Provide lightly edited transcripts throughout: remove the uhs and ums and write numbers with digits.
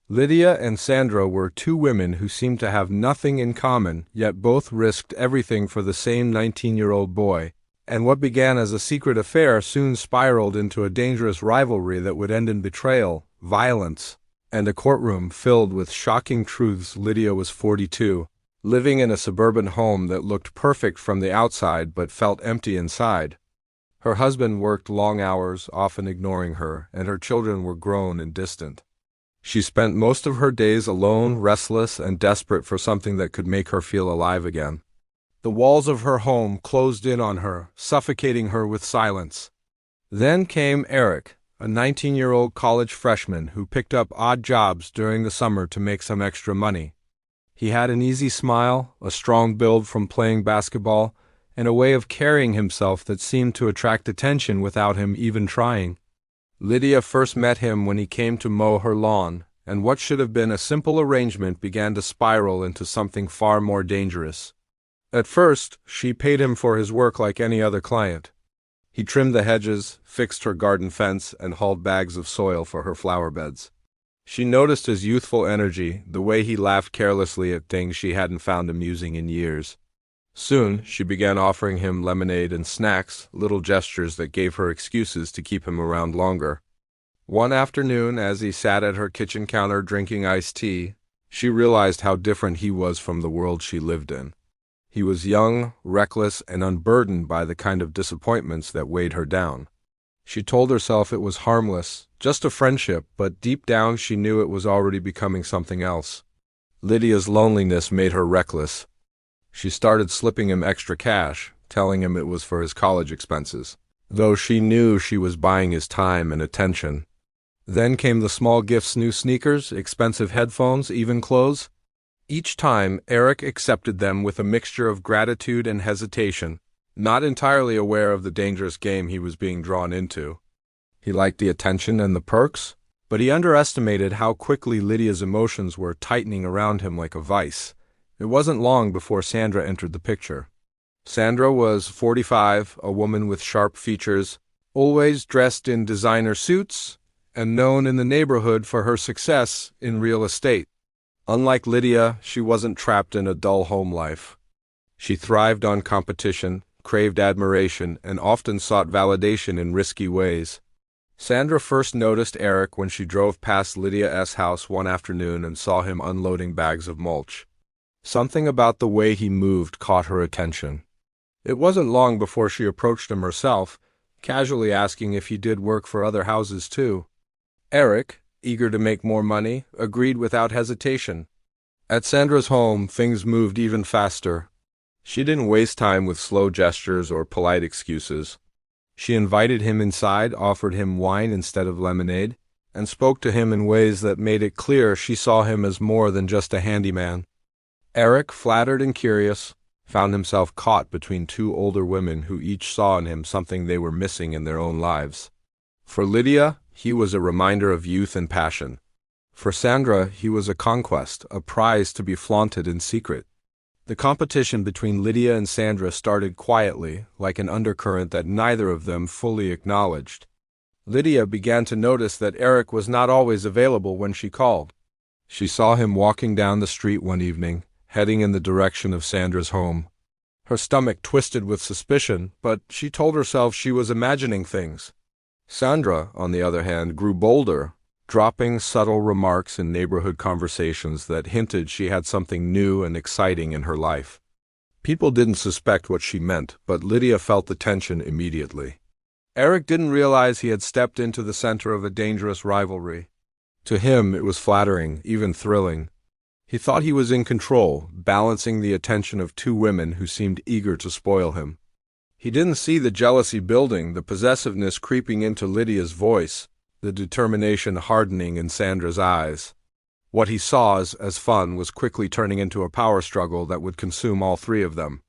Lydia and Sandra were two women who seemed to have nothing in common, yet both risked everything for the same 19-year-old boy, and what began as a secret affair soon spiraled into a dangerous rivalry that would end in betrayal, violence, and a courtroom filled with shocking truths. Lydia was 42, living in a suburban home that looked perfect from the outside but felt empty inside. Her husband worked long hours, often ignoring her, and her children were grown and distant. She spent most of her days alone, restless, and desperate for something that could make her feel alive again. The walls of her home closed in on her, suffocating her with silence. Then came Eric, a 19-year-old college freshman who picked up odd jobs during the summer to make some extra money. He had an easy smile, a strong build from playing basketball, and a way of carrying himself that seemed to attract attention without him even trying. Lydia first met him when he came to mow her lawn, and what should have been a simple arrangement began to spiral into something far more dangerous. At first, she paid him for his work like any other client. He trimmed the hedges, fixed her garden fence, and hauled bags of soil for her flower beds. She noticed his youthful energy, the way he laughed carelessly at things she hadn't found amusing in years. Soon, she began offering him lemonade and snacks, little gestures that gave her excuses to keep him around longer. One afternoon, as he sat at her kitchen counter drinking iced tea, she realized how different he was from the world she lived in. He was young, reckless, and unburdened by the kind of disappointments that weighed her down. She told herself it was harmless, just a friendship, but deep down she knew it was already becoming something else. Lydia's loneliness made her reckless. She started slipping him extra cash, telling him it was for his college expenses, though she knew she was buying his time and attention. Then came the small gifts: new sneakers, expensive headphones, even clothes. Each time, Eric accepted them with a mixture of gratitude and hesitation, not entirely aware of the dangerous game he was being drawn into. He liked the attention and the perks, but he underestimated how quickly Lydia's emotions were tightening around him like a vice. It wasn't long before Sandra entered the picture. Sandra was 45, a woman with sharp features, always dressed in designer suits, and known in the neighborhood for her success in real estate. Unlike Lydia, she wasn't trapped in a dull home life. She thrived on competition, craved admiration, and often sought validation in risky ways. Sandra first noticed Eric when she drove past Lydia's house one afternoon and saw him unloading bags of mulch. Something about the way he moved caught her attention. It wasn't long before she approached him herself, casually asking if he did work for other houses too. Eric, eager to make more money, agreed without hesitation. At Sandra's home, things moved even faster. She didn't waste time with slow gestures or polite excuses. She invited him inside, offered him wine instead of lemonade, and spoke to him in ways that made it clear she saw him as more than just a handyman. Eric, flattered and curious, found himself caught between two older women who each saw in him something they were missing in their own lives. For Lydia, he was a reminder of youth and passion. For Sandra, he was a conquest, a prize to be flaunted in secret. The competition between Lydia and Sandra started quietly, like an undercurrent that neither of them fully acknowledged. Lydia began to notice that Eric was not always available when she called. She saw him walking down the street one evening, heading in the direction of Sandra's home. Her stomach twisted with suspicion, but she told herself she was imagining things. Sandra, on the other hand, grew bolder, dropping subtle remarks in neighborhood conversations that hinted she had something new and exciting in her life. People didn't suspect what she meant, but Lydia felt the tension immediately. Eric didn't realize he had stepped into the center of a dangerous rivalry. To him, it was flattering, even thrilling. He thought he was in control, balancing the attention of two women who seemed eager to spoil him. He didn't see the jealousy building, the possessiveness creeping into Lydia's voice, the determination hardening in Sandra's eyes. What he saw as fun was quickly turning into a power struggle that would consume all three of them.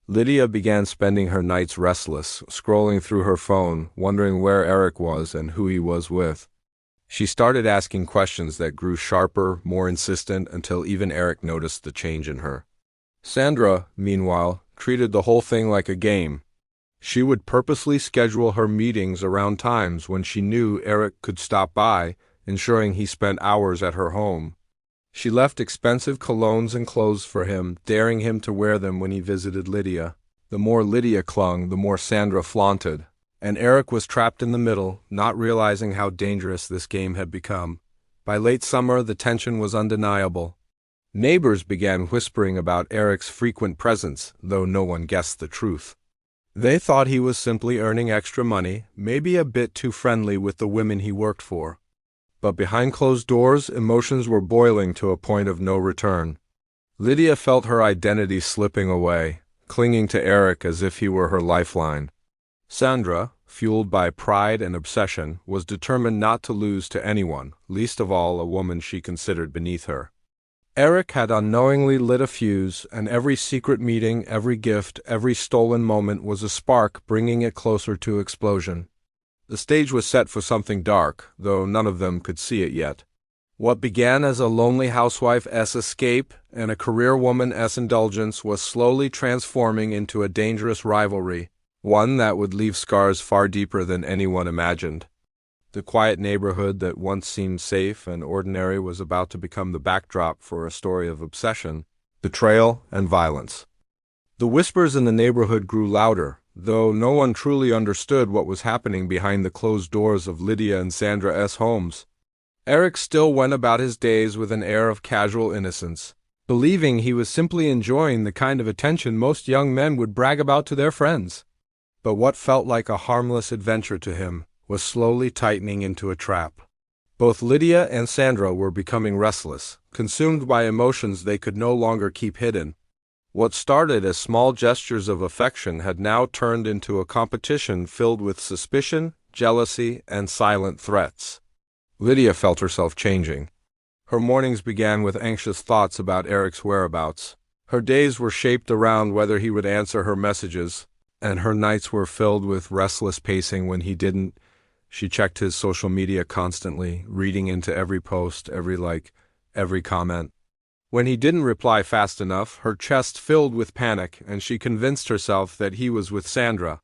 Lydia began spending her nights restless, scrolling through her phone, wondering where Eric was and who he was with. She started asking questions that grew sharper, more insistent, until even Eric noticed the change in her. Sandra, meanwhile, treated the whole thing like a game. She would purposely schedule her meetings around times when she knew Eric could stop by, ensuring he spent hours at her home. She left expensive colognes and clothes for him, daring him to wear them when he visited Lydia. The more Lydia clung, the more Sandra flaunted, and Eric was trapped in the middle, not realizing how dangerous this game had become. By late summer, the tension was undeniable. Neighbors began whispering about Eric's frequent presence, though no one guessed the truth. They thought he was simply earning extra money, maybe a bit too friendly with the women he worked for. But behind closed doors, emotions were boiling to a point of no return. Lydia felt her identity slipping away, clinging to Eric as if he were her lifeline. Sandra, fueled by pride and obsession, was determined not to lose to anyone, least of all a woman she considered beneath her. Eric had unknowingly lit a fuse, and every secret meeting, every gift, every stolen moment was a spark bringing it closer to explosion. The stage was set for something dark, though none of them could see it yet. What began as a lonely housewife's escape and a career woman's indulgence was slowly transforming into a dangerous rivalry, one that would leave scars far deeper than anyone imagined. The quiet neighborhood that once seemed safe and ordinary was about to become the backdrop for a story of obsession, betrayal, and violence. The whispers in the neighborhood grew louder, though no one truly understood what was happening behind the closed doors of Lydia and Sandra's homes. Eric still went about his days with an air of casual innocence, believing he was simply enjoying the kind of attention most young men would brag about to their friends. But what felt like a harmless adventure to him was slowly tightening into a trap. Both Lydia and Sandra were becoming restless, consumed by emotions they could no longer keep hidden. What started as small gestures of affection had now turned into a competition filled with suspicion, jealousy, and silent threats. Lydia felt herself changing. Her mornings began with anxious thoughts about Eric's whereabouts. Her days were shaped around whether he would answer her messages, and her nights were filled with restless pacing when he didn't. She checked his social media constantly, reading into every post, every like, every comment. When he didn't reply fast enough, her chest filled with panic, and she convinced herself that he was with Sandra.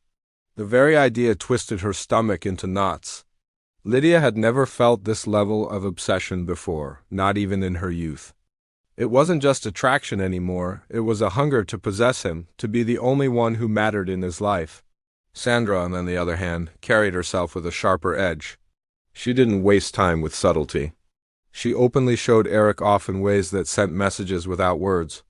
The very idea twisted her stomach into knots. Lydia had never felt this level of obsession before, not even in her youth. It wasn't just attraction anymore, it was a hunger to possess him, to be the only one who mattered in his life. Sandra, on the other hand, carried herself with a sharper edge. She didn't waste time with subtlety. She openly showed Eric off in ways that sent messages without words.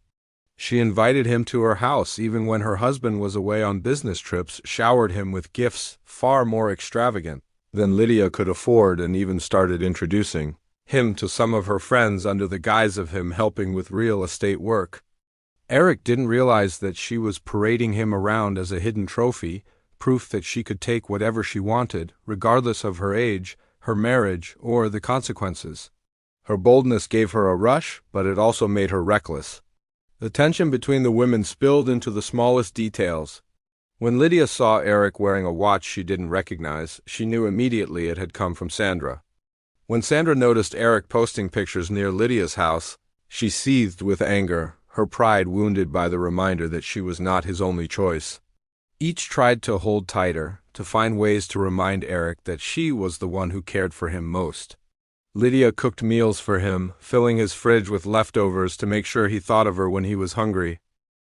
She invited him to her house even when her husband was away on business trips, showered him with gifts far more extravagant than Lydia could afford, and even started introducing him to some of her friends under the guise of him helping with real estate work. Eric didn't realize that she was parading him around as a hidden trophy, proof that she could take whatever she wanted, regardless of her age, her marriage, or the consequences. Her boldness gave her a rush, but it also made her reckless. The tension between the women spilled into the smallest details. When Lydia saw Eric wearing a watch she didn't recognize, she knew immediately it had come from Sandra. When Sandra noticed Eric posting pictures near Lydia's house, she seethed with anger, her pride wounded by the reminder that she was not his only choice. Each tried to hold tighter, to find ways to remind Eric that she was the one who cared for him most. Lydia cooked meals for him, filling his fridge with leftovers to make sure he thought of her when he was hungry.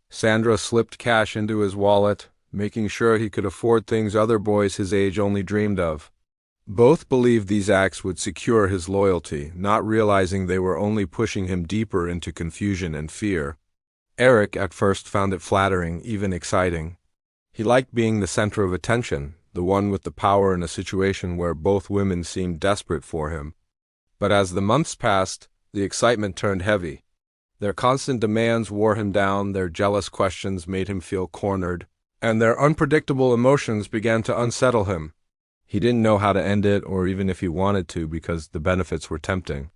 Sandra slipped cash into his wallet, making sure he could afford things other boys his age only dreamed of. Both believed these acts would secure his loyalty, not realizing they were only pushing him deeper into confusion and fear. Eric at first found it flattering, even exciting. He liked being the center of attention, the one with the power in a situation where both women seemed desperate for him. But as the months passed, the excitement turned heavy. Their constant demands wore him down, their jealous questions made him feel cornered, and their unpredictable emotions began to unsettle him. He didn't know how to end it, or even if he wanted to, because the benefits were tempting.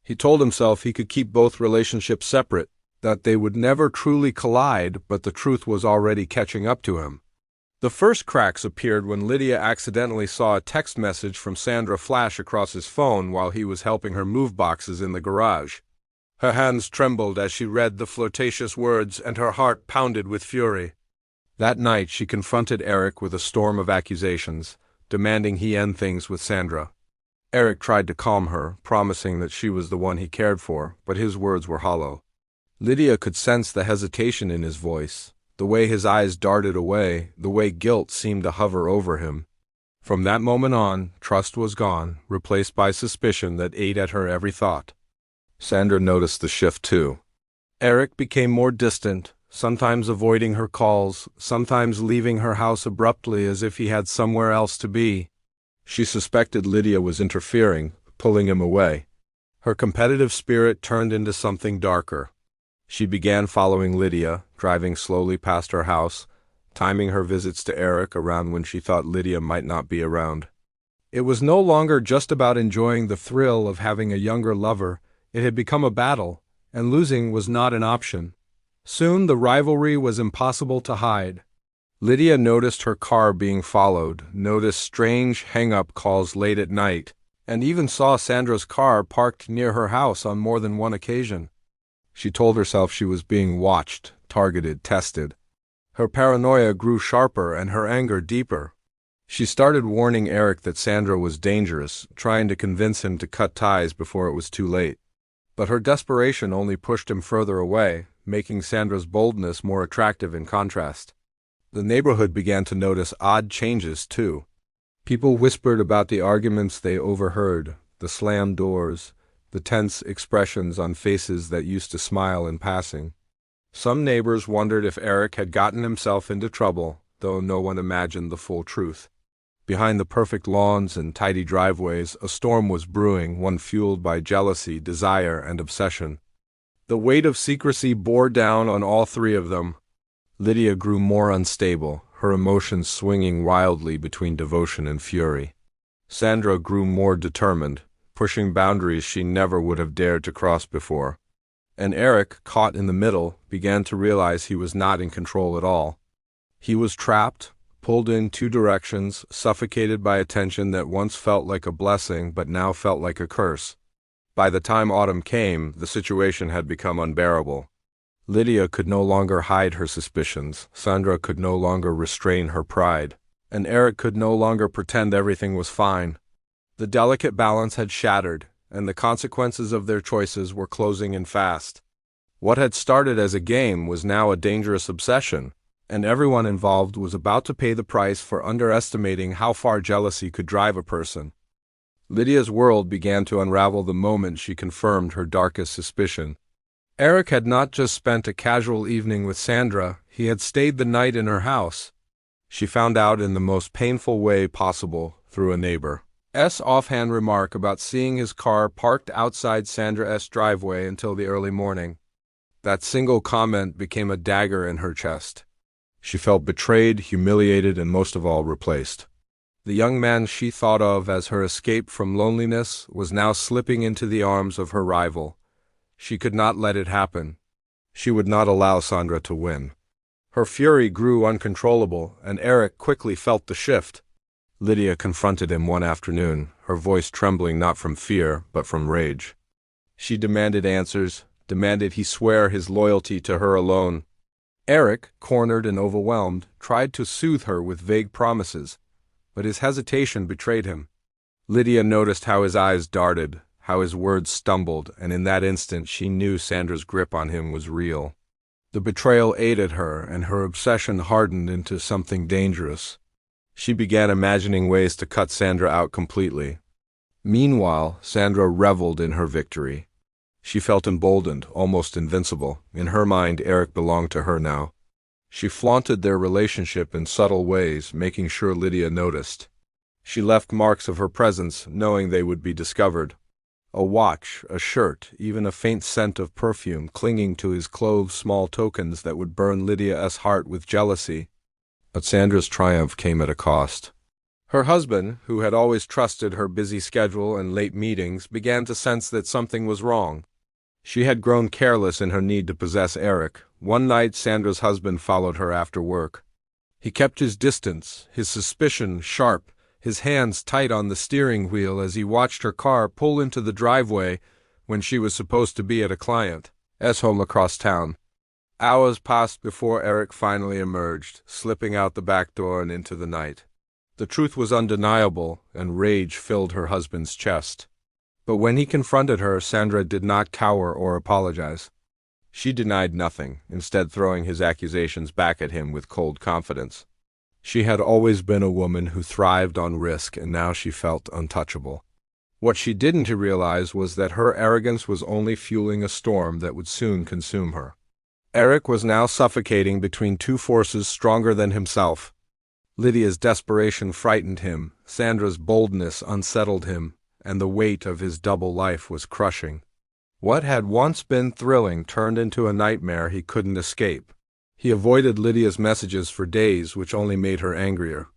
He told himself he could keep both relationships separate, that they would never truly collide, but the truth was already catching up to him. The first cracks appeared when Lydia accidentally saw a text message from Sandra flash across his phone while he was helping her move boxes in the garage. Her hands trembled as she read the flirtatious words, and her heart pounded with fury. That night she confronted Eric with a storm of accusations, demanding he end things with Sandra. Eric tried to calm her, promising that she was the one he cared for, but his words were hollow. Lydia could sense the hesitation in his voice, the way his eyes darted away, the way guilt seemed to hover over him. From that moment on, trust was gone, replaced by suspicion that ate at her every thought. Sandra noticed the shift too. Eric became more distant, sometimes avoiding her calls, sometimes leaving her house abruptly as if he had somewhere else to be. She suspected Lydia was interfering, pulling him away. Her competitive spirit turned into something darker. She began following Lydia, driving slowly past her house, timing her visits to Eric around when she thought Lydia might not be around. It was no longer just about enjoying the thrill of having a younger lover. It had become a battle, and losing was not an option. Soon the rivalry was impossible to hide. Lydia noticed her car being followed, noticed strange hang-up calls late at night, and even saw Sandra's car parked near her house on more than one occasion. She told herself she was being watched, targeted, tested. Her paranoia grew sharper and her anger deeper. She started warning Eric that Sandra was dangerous, trying to convince him to cut ties before it was too late. But her desperation only pushed him further away, making Sandra's boldness more attractive in contrast. The neighborhood began to notice odd changes, too. People whispered about the arguments they overheard, the slammed doors, the tense expressions on faces that used to smile in passing. Some neighbors wondered if Eric had gotten himself into trouble, though no one imagined the full truth. Behind the perfect lawns and tidy driveways, a storm was brewing, one fueled by jealousy, desire, and obsession. The weight of secrecy bore down on all three of them. Lydia grew more unstable, her emotions swinging wildly between devotion and fury. Sandra grew more determined, pushing boundaries she never would have dared to cross before. And Eric, caught in the middle, began to realize he was not in control at all. He was trapped, pulled in two directions, suffocated by a tension that once felt like a blessing but now felt like a curse. By the time autumn came, the situation had become unbearable. Lydia could no longer hide her suspicions, Sandra could no longer restrain her pride, and Eric could no longer pretend everything was fine. The delicate balance had shattered, and the consequences of their choices were closing in fast. What had started as a game was now a dangerous obsession, and everyone involved was about to pay the price for underestimating how far jealousy could drive a person. Lydia's world began to unravel the moment she confirmed her darkest suspicion. Eric had not just spent a casual evening with Sandra, he had stayed the night in her house. She found out in the most painful way possible, through a neighbor's offhand remark about seeing his car parked outside Sandra's driveway until the early morning. That single comment became a dagger in her chest. She felt betrayed, humiliated, and most of all, replaced. The young man she thought of as her escape from loneliness was now slipping into the arms of her rival. She could not let it happen. She would not allow Sandra to win. Her fury grew uncontrollable, and Eric quickly felt the shift. Lydia confronted him one afternoon, her voice trembling not from fear, but from rage. She demanded answers, demanded he swear his loyalty to her alone. Eric, cornered and overwhelmed, tried to soothe her with vague promises, but his hesitation betrayed him. Lydia noticed how his eyes darted, how his words stumbled, and in that instant she knew Sandra's grip on him was real. The betrayal ate at her, and her obsession hardened into something dangerous. She began imagining ways to cut Sandra out completely. Meanwhile, Sandra reveled in her victory. She felt emboldened, almost invincible. In her mind, Eric belonged to her now. She flaunted their relationship in subtle ways, making sure Lydia noticed. She left marks of her presence, knowing they would be discovered. A watch, a shirt, even a faint scent of perfume clinging to his clothes, small tokens that would burn Lydia's heart with jealousy. But Sandra's triumph came at a cost. Her husband, who had always trusted her busy schedule and late meetings, began to sense that something was wrong. She had grown careless in her need to possess Eric. One night, Sandra's husband followed her after work. He kept his distance, his suspicion sharp, his hands tight on the steering wheel as he watched her car pull into the driveway when she was supposed to be at a client's home across town. Hours passed before Eric finally emerged, slipping out the back door and into the night. The truth was undeniable, and rage filled her husband's chest. But when he confronted her, Sandra did not cower or apologize. She denied nothing, instead throwing his accusations back at him with cold confidence. She had always been a woman who thrived on risk, and now she felt untouchable. What she didn't realize was that her arrogance was only fueling a storm that would soon consume her. Eric was now suffocating between two forces stronger than himself. Lydia's desperation frightened him, Sandra's boldness unsettled him, and the weight of his double life was crushing. What had once been thrilling turned into a nightmare he couldn't escape. He avoided Lydia's messages for days, which only made her angrier.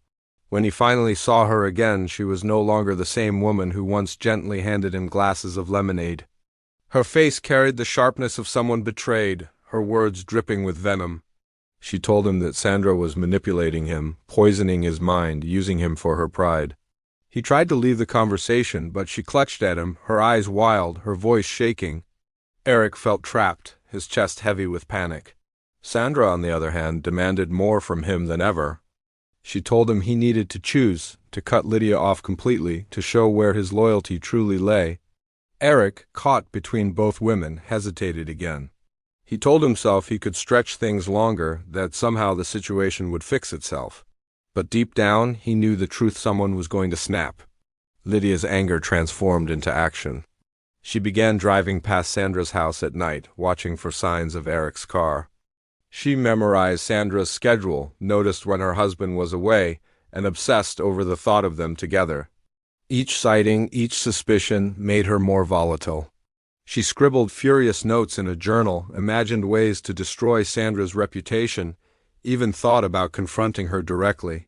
When he finally saw her again, she was no longer the same woman who once gently handed him glasses of lemonade. Her face carried the sharpness of someone betrayed, her words dripping with venom. She told him that Sandra was manipulating him, poisoning his mind, using him for her pride. He tried to leave the conversation, but she clutched at him, her eyes wild, her voice shaking. Eric felt trapped, his chest heavy with panic. Sandra, on the other hand, demanded more from him than ever. She told him he needed to choose, to cut Lydia off completely, to show where his loyalty truly lay. Eric, caught between both women, hesitated again. He told himself he could stretch things longer, that somehow the situation would fix itself. But deep down, he knew the truth: someone was going to snap. Lydia's anger transformed into action. She began driving past Sandra's house at night, watching for signs of Eric's car. She memorized Sandra's schedule, noticed when her husband was away, and obsessed over the thought of them together. Each sighting, each suspicion, made her more volatile. She scribbled furious notes in a journal, imagined ways to destroy Sandra's reputation, even thought about confronting her directly.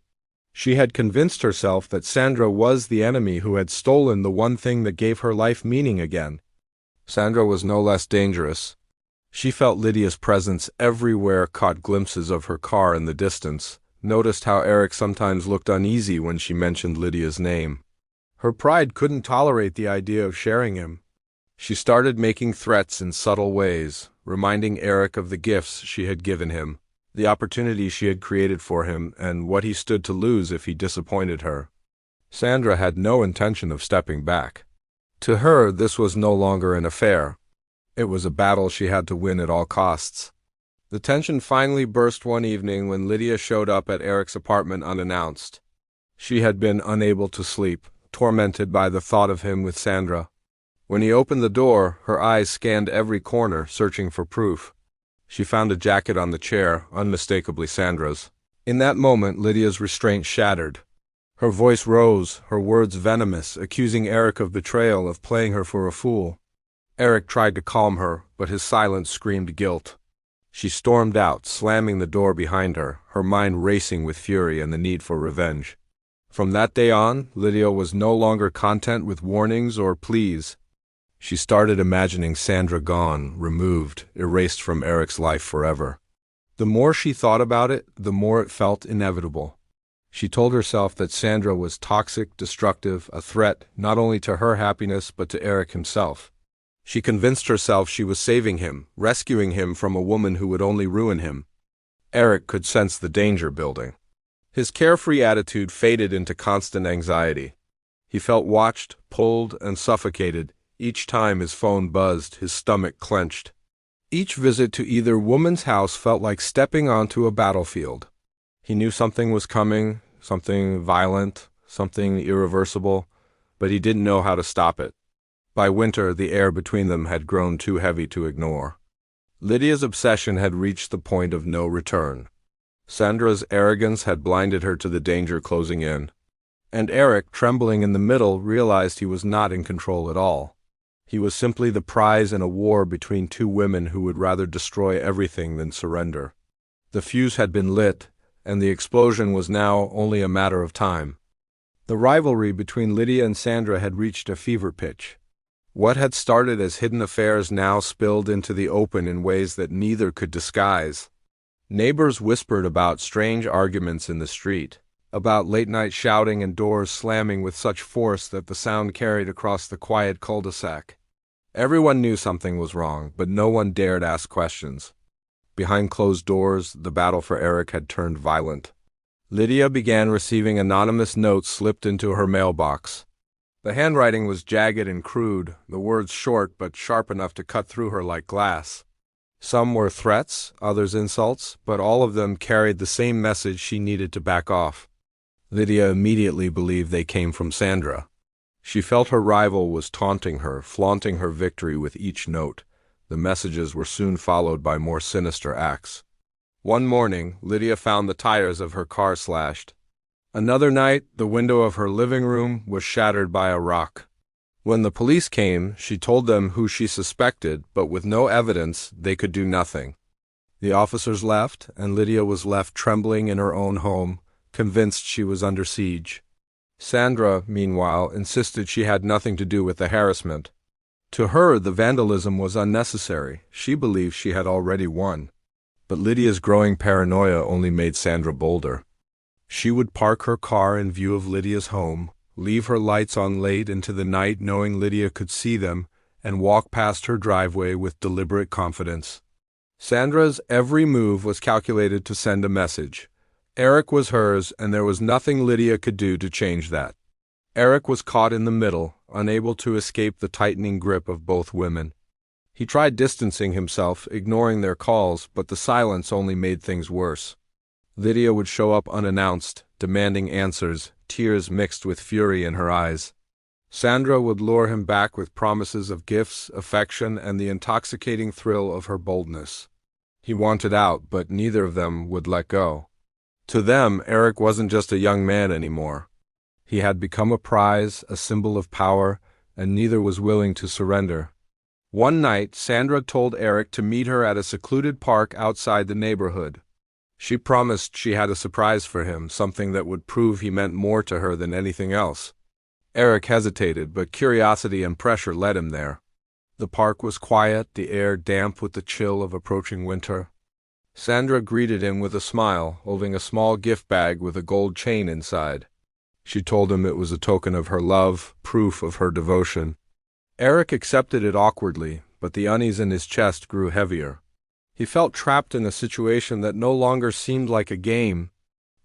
She had convinced herself that Sandra was the enemy who had stolen the one thing that gave her life meaning again. Sandra was no less dangerous. She felt Lydia's presence everywhere, caught glimpses of her car in the distance, noticed how Eric sometimes looked uneasy when she mentioned Lydia's name. Her pride couldn't tolerate the idea of sharing him. She started making threats in subtle ways, reminding Eric of the gifts she had given him, the opportunities she had created for him, and what he stood to lose if he disappointed her. Sandra had no intention of stepping back. To her, this was no longer an affair. It was a battle she had to win at all costs. The tension finally burst one evening when Lydia showed up at Eric's apartment unannounced. She had been unable to sleep, tormented by the thought of him with Sandra. When he opened the door, her eyes scanned every corner, searching for proof. She found a jacket on the chair, unmistakably Sandra's. In that moment, Lydia's restraint shattered. Her voice rose, her words venomous, accusing Eric of betrayal, of playing her for a fool. Eric tried to calm her, but his silence screamed guilt. She stormed out, slamming the door behind her, her mind racing with fury and the need for revenge. From that day on, Lydia was no longer content with warnings or pleas. She started imagining Sandra gone, removed, erased from Eric's life forever. The more she thought about it, the more it felt inevitable. She told herself that Sandra was toxic, destructive, a threat not only to her happiness but to Eric himself. She convinced herself she was saving him, rescuing him from a woman who would only ruin him. Eric could sense the danger building. His carefree attitude faded into constant anxiety. He felt watched, pulled, and suffocated. Each time his phone buzzed, his stomach clenched. Each visit to either woman's house felt like stepping onto a battlefield. He knew something was coming, something violent, something irreversible, but he didn't know how to stop it. By winter, the air between them had grown too heavy to ignore. Lydia's obsession had reached the point of no return. Sandra's arrogance had blinded her to the danger closing in. And Eric, trembling in the middle, realized he was not in control at all. He was simply the prize in a war between two women who would rather destroy everything than surrender. The fuse had been lit, and the explosion was now only a matter of time. The rivalry between Lydia and Sandra had reached a fever pitch. What had started as hidden affairs now spilled into the open in ways that neither could disguise. Neighbors whispered about strange arguments in the street, about late-night shouting and doors slamming with such force that the sound carried across the quiet cul-de-sac. Everyone knew something was wrong, but no one dared ask questions. Behind closed doors, the battle for Eric had turned violent. Lydia began receiving anonymous notes slipped into her mailbox. The handwriting was jagged and crude, the words short but sharp enough to cut through her like glass. Some were threats, others insults, but all of them carried the same message she needed to back off. Lydia immediately believed they came from Sandra. She felt her rival was taunting her, flaunting her victory with each note. The messages were soon followed by more sinister acts. One morning, Lydia found the tires of her car slashed. Another night, the window of her living room was shattered by a rock. When the police came, she told them who she suspected, but with no evidence, they could do nothing. The officers left, and Lydia was left trembling in her own home, convinced she was under siege. Sandra, meanwhile, insisted she had nothing to do with the harassment. To her, the vandalism was unnecessary. She believed she had already won. But Lydia's growing paranoia only made Sandra bolder. She would park her car in view of Lydia's home, leave her lights on late into the night knowing Lydia could see them, and walk past her driveway with deliberate confidence. Sandra's every move was calculated to send a message. Eric was hers, and there was nothing Lydia could do to change that. Eric was caught in the middle, unable to escape the tightening grip of both women. He tried distancing himself, ignoring their calls, but the silence only made things worse. Lydia would show up unannounced, demanding answers, tears mixed with fury in her eyes. Sandra would lure him back with promises of gifts, affection, and the intoxicating thrill of her boldness. He wanted out, but neither of them would let go. To them, Eric wasn't just a young man anymore. He had become a prize, a symbol of power, and neither was willing to surrender. One night, Sandra told Eric to meet her at a secluded park outside the neighborhood. She promised she had a surprise for him, something that would prove he meant more to her than anything else. Eric hesitated, but curiosity and pressure led him there. The park was quiet, the air damp with the chill of approaching winter. Sandra greeted him with a smile, holding a small gift bag with a gold chain inside. She told him it was a token of her love, proof of her devotion. Eric accepted it awkwardly, but the unease in his chest grew heavier. He felt trapped in a situation that no longer seemed like a game.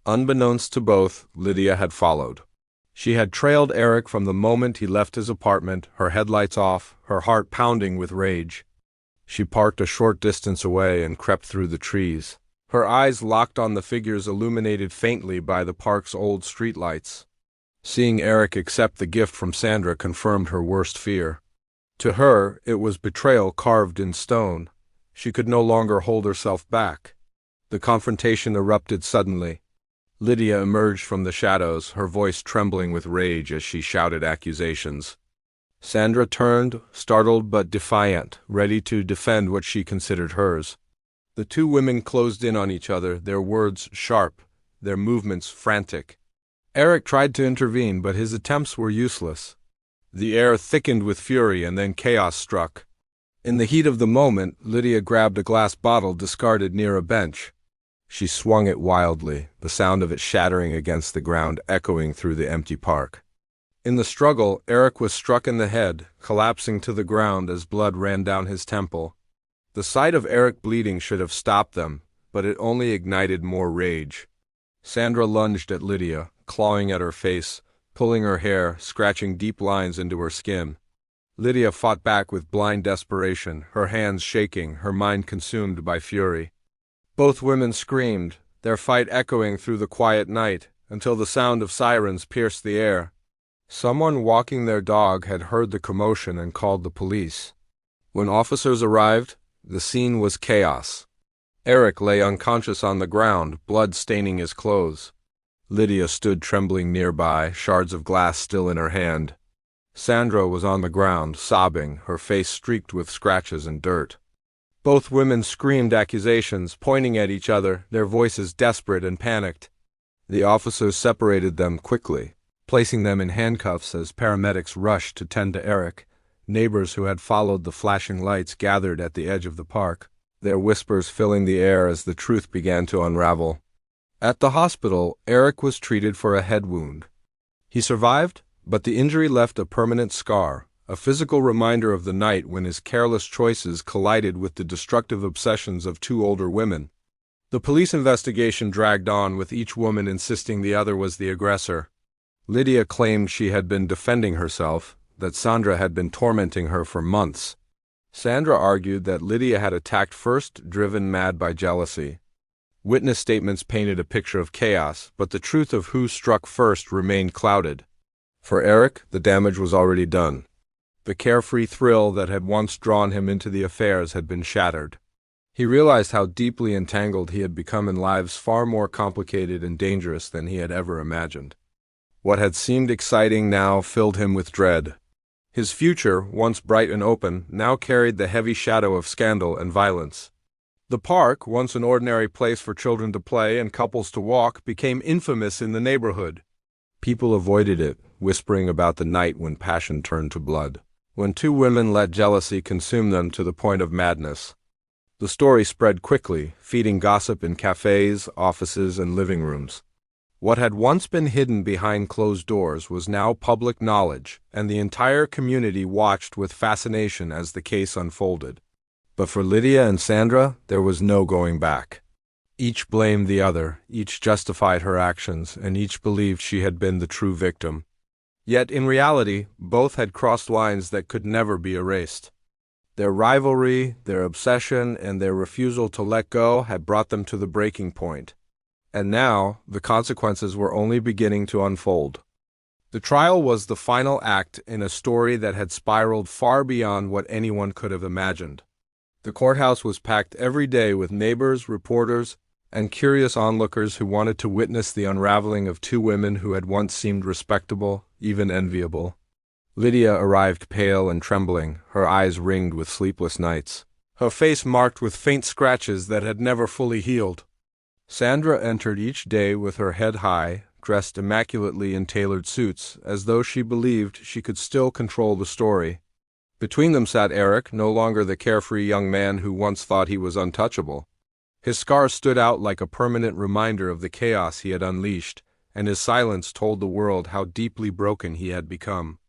Unbeknownst to both, Lydia had followed. She had trailed Eric from the moment he left his apartment, her headlights off, her heart pounding with rage. She parked a short distance away and crept through the trees. Her eyes locked on the figures illuminated faintly by the park's old streetlights. Seeing Eric accept the gift from Sandra confirmed her worst fear. To her, it was betrayal carved in stone. She could no longer hold herself back. The confrontation erupted suddenly. Lydia emerged from the shadows, her voice trembling with rage as she shouted accusations. Sandra turned, startled but defiant, ready to defend what she considered hers. The two women closed in on each other, their words sharp, their movements frantic. Eric tried to intervene, but his attempts were useless. The air thickened with fury, and then chaos struck. In the heat of the moment, Lydia grabbed a glass bottle discarded near a bench. She swung it wildly, the sound of it shattering against the ground echoing through the empty park. In the struggle, Eric was struck in the head, collapsing to the ground as blood ran down his temple. The sight of Eric bleeding should have stopped them, but it only ignited more rage. Sandra lunged at Lydia, clawing at her face, pulling her hair, scratching deep lines into her skin. Lydia fought back with blind desperation, her hands shaking, her mind consumed by fury. Both women screamed, their fight echoing through the quiet night, until the sound of sirens pierced the air. Someone walking their dog had heard the commotion and called the police. When officers arrived, the scene was chaos. Eric lay unconscious on the ground, blood staining his clothes. Lydia stood trembling nearby, shards of glass still in her hand. Sandra was on the ground, sobbing, her face streaked with scratches and dirt. Both women screamed accusations, pointing at each other, their voices desperate and panicked. The officers separated them quickly, placing them in handcuffs as paramedics rushed to tend to Eric. Neighbors who had followed the flashing lights gathered at the edge of the park, their whispers filling the air as the truth began to unravel. At the hospital, Eric was treated for a head wound. He survived, but the injury left a permanent scar, a physical reminder of the night when his careless choices collided with the destructive obsessions of two older women. The police investigation dragged on, with each woman insisting the other was the aggressor. Lydia claimed she had been defending herself, that Sandra had been tormenting her for months. Sandra argued that Lydia had attacked first, driven mad by jealousy. Witness statements painted a picture of chaos, but the truth of who struck first remained clouded. For Eric, the damage was already done. The carefree thrill that had once drawn him into the affairs had been shattered. He realized how deeply entangled he had become in lives far more complicated and dangerous than he had ever imagined. What had seemed exciting now filled him with dread. His future, once bright and open, now carried the heavy shadow of scandal and violence. The park, once an ordinary place for children to play and couples to walk, became infamous in the neighborhood. People avoided it, whispering about the night when passion turned to blood, when two women let jealousy consume them to the point of madness. The story spread quickly, feeding gossip in cafes, offices, and living rooms. What had once been hidden behind closed doors was now public knowledge, and the entire community watched with fascination as the case unfolded. But for Lydia and Sandra, there was no going back. Each blamed the other, each justified her actions, and each believed she had been the true victim. Yet, in reality, both had crossed lines that could never be erased. Their rivalry, their obsession, and their refusal to let go had brought them to the breaking point. And now, the consequences were only beginning to unfold. The trial was the final act in a story that had spiraled far beyond what anyone could have imagined. The courthouse was packed every day with neighbors, reporters, and curious onlookers who wanted to witness the unraveling of two women who had once seemed respectable, even enviable. Lydia arrived pale and trembling, her eyes ringed with sleepless nights, her face marked with faint scratches that had never fully healed. Sandra entered each day with her head high, dressed immaculately in tailored suits, as though she believed she could still control the story. Between them sat Eric, no longer the carefree young man who once thought he was untouchable. His scars stood out like a permanent reminder of the chaos he had unleashed, and his silence told the world how deeply broken he had become.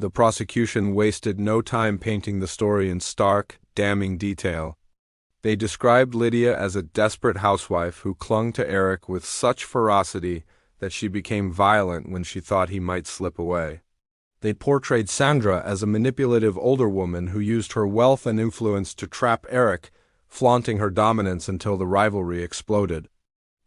The prosecution wasted no time painting the story in stark, damning detail. They described Lydia as a desperate housewife who clung to Eric with such ferocity that she became violent when she thought he might slip away. They portrayed Sandra as a manipulative older woman who used her wealth and influence to trap Eric, flaunting her dominance until the rivalry exploded.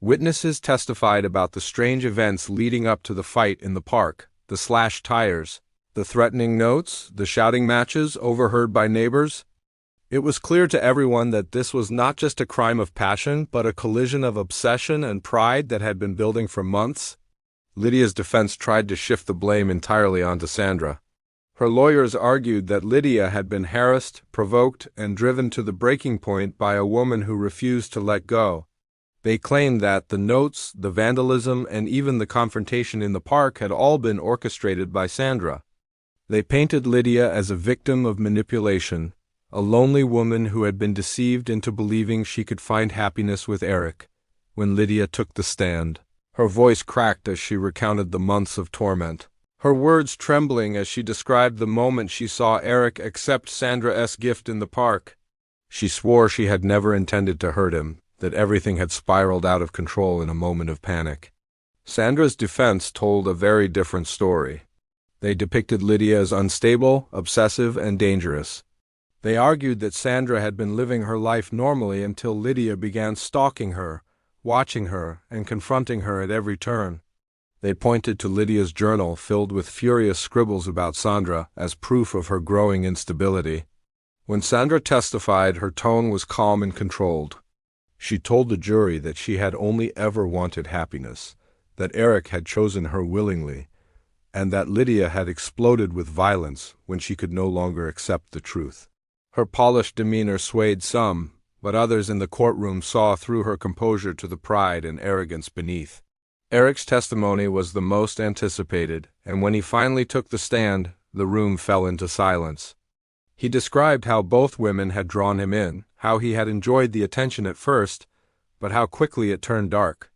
Witnesses testified about the strange events leading up to the fight in the park, the slashed tires, the threatening notes, the shouting matches overheard by neighbors. It was clear to everyone that this was not just a crime of passion, but a collision of obsession and pride that had been building for months. Lydia's defense tried to shift the blame entirely onto Sandra. Her lawyers argued that Lydia had been harassed, provoked, and driven to the breaking point by a woman who refused to let go. They claimed that the notes, the vandalism, and even the confrontation in the park had all been orchestrated by Sandra. They painted Lydia as a victim of manipulation, a lonely woman who had been deceived into believing she could find happiness with Eric. When Lydia took the stand, her voice cracked as she recounted the months of torment, her words trembling as she described the moment she saw Eric accept Sandra's gift in the park. She swore she had never intended to hurt him, that everything had spiraled out of control in a moment of panic. Sandra's defense told a very different story. They depicted Lydia as unstable, obsessive, and dangerous. They argued that Sandra had been living her life normally until Lydia began stalking her, watching her, and confronting her at every turn. They pointed to Lydia's journal filled with furious scribbles about Sandra as proof of her growing instability. When Sandra testified, her tone was calm and controlled. She told the jury that she had only ever wanted happiness, that Eric had chosen her willingly, and that Lydia had exploded with violence when she could no longer accept the truth. Her polished demeanor swayed some, but others in the courtroom saw through her composure to the pride and arrogance beneath. Eric's testimony was the most anticipated, and when he finally took the stand, the room fell into silence. He described how both women had drawn him in, how he had enjoyed the attention at first, but how quickly it turned dark.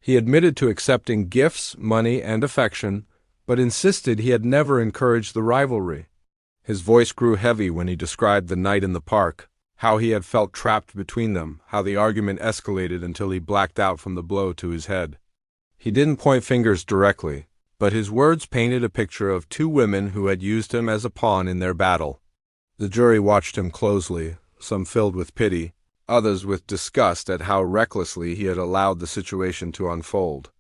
He admitted to accepting gifts, money, and affection, but insisted he had never encouraged the rivalry. His voice grew heavy when he described the night in the park, how he had felt trapped between them, how the argument escalated until he blacked out from the blow to his head. He didn't point fingers directly, but his words painted a picture of two women who had used him as a pawn in their battle. The jury watched him closely, some filled with pity, others with disgust at how recklessly he had allowed the situation to unfold.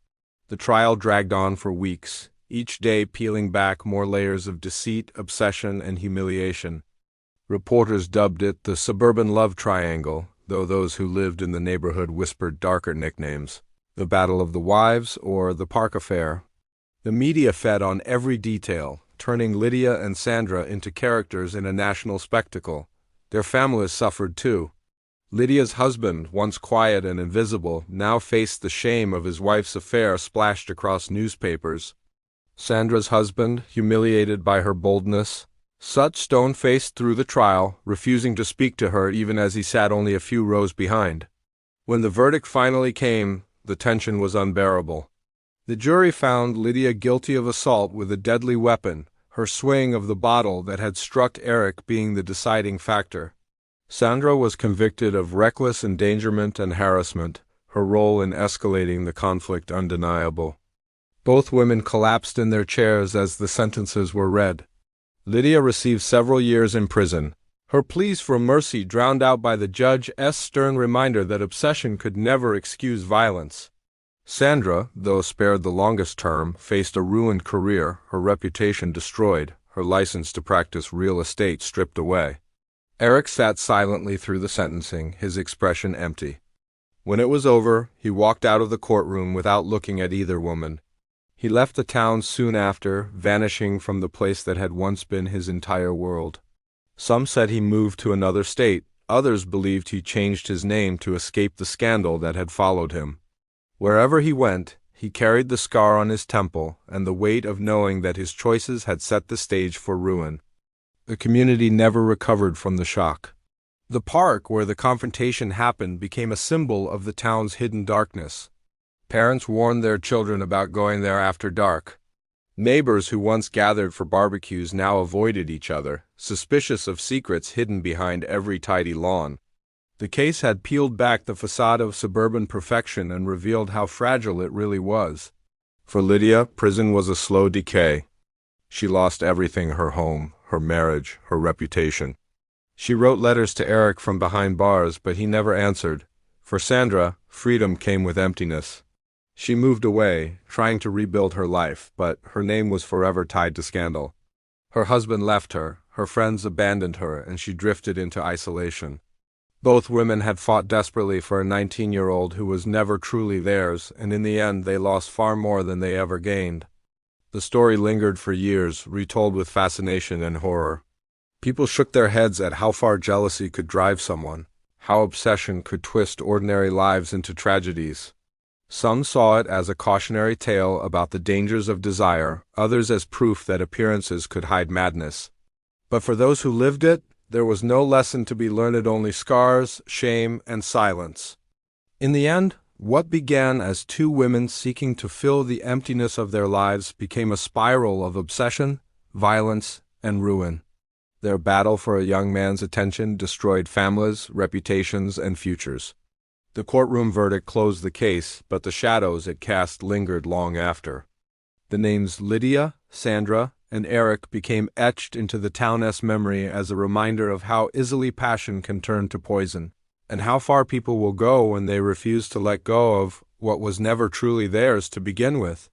The trial dragged on for weeks, each day peeling back more layers of deceit, obsession, and humiliation. Reporters dubbed it the suburban love triangle, though those who lived in the neighborhood whispered darker nicknames: the Battle of the Wives or the Park Affair. The media fed on every detail, turning Lydia and Sandra into characters in a national spectacle. Their families suffered too. Lydia's husband, once quiet and invisible, now faced the shame of his wife's affair splashed across newspapers. Sandra's husband, humiliated by her boldness, sat stone-faced through the trial, refusing to speak to her even as he sat only a few rows behind. When the verdict finally came, the tension was unbearable. The jury found Lydia guilty of assault with a deadly weapon, her swing of the bottle that had struck Eric being the deciding factor. Sandra was convicted of reckless endangerment and harassment, her role in escalating the conflict undeniable. Both women collapsed in their chairs as the sentences were read. Lydia received several years in prison, her pleas for mercy drowned out by the judge's stern reminder that obsession could never excuse violence. Sandra, though spared the longest term, faced a ruined career, her reputation destroyed, her license to practice real estate stripped away. Eric sat silently through the sentencing, his expression empty. When it was over, he walked out of the courtroom without looking at either woman. He left the town soon after, vanishing from the place that had once been his entire world. Some said he moved to another state, others believed he changed his name to escape the scandal that had followed him. Wherever he went, he carried the scar on his temple and the weight of knowing that his choices had set the stage for ruin. The community never recovered from the shock. The park where the confrontation happened became a symbol of the town's hidden darkness. Parents warned their children about going there after dark. Neighbors who once gathered for barbecues now avoided each other, suspicious of secrets hidden behind every tidy lawn. The case had peeled back the facade of suburban perfection and revealed how fragile it really was. For Lydia, prison was a slow decay. She lost everything: her home, her marriage, her reputation. She wrote letters to Eric from behind bars, but he never answered. For Sandra, freedom came with emptiness. She moved away, trying to rebuild her life, but her name was forever tied to scandal. Her husband left her, her friends abandoned her, and she drifted into isolation. Both women had fought desperately for a 19-year-old who was never truly theirs, and in the end they lost far more than they ever gained. The story lingered for years, retold with fascination and horror. People shook their heads at how far jealousy could drive someone, how obsession could twist ordinary lives into tragedies. Some saw it as a cautionary tale about the dangers of desire, others as proof that appearances could hide madness. But for those who lived it, there was no lesson to be learned, only scars, shame, and silence. In the end, what began as two women seeking to fill the emptiness of their lives became a spiral of obsession, violence, and ruin. Their battle for a young man's attention destroyed families, reputations, and futures. The courtroom verdict closed the case, but the shadows it cast lingered long after. The names Lydia, Sandra, and Eric became etched into the town's memory as a reminder of how easily passion can turn to poison, and how far people will go when they refuse to let go of what was never truly theirs to begin with.